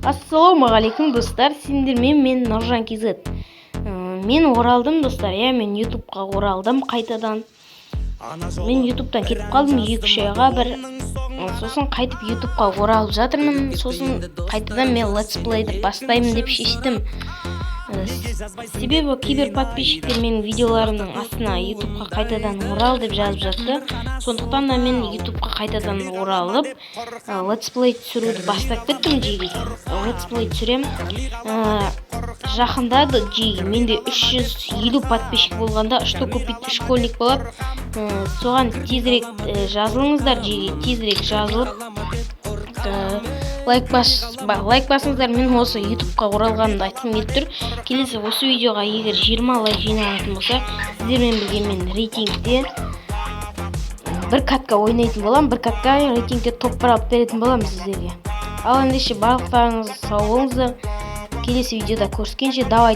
Ассалаумағалейкум достар, сендермен мен Нұржан KZ. Мен оралдым достар, мен ютубқа оралдым қайтадан. Мен ютубтан кетіп қалдым 2-3 айға бір. Сосын қайтып ютубқа оралып жатырмын. Сосын қайтадан мен летсплейді бастаймын деп шештім. Себебі кейбір подписчиктер менің видеоларымның астына ютубқа қайтадан орал деп жазып жатты. Сондықтан да мен ютубқа қайтадан оралып летсплей түсіруді бастап кеттім жеге. Летсплей түсірем. Жақында жеге менде 350 подписчик болғанда что купить школьник болады. Соған тезірек жазылыңыздар жеге, тезірек жазылып лайк басыңыздар. Мен осы ютубқа оралғанымды айтқым келіп тұр. Келесі осы видеоға егер 20 лайк жиналатын болса, сіздермен бірге мен рейтингте бір катка ойнайтын болам, бір катка рейтингте топ алып беретін болам сіздерге. Ал ендеше барлықтарыңыз сау болыңыздар. Келесі видеода көріскенше давай.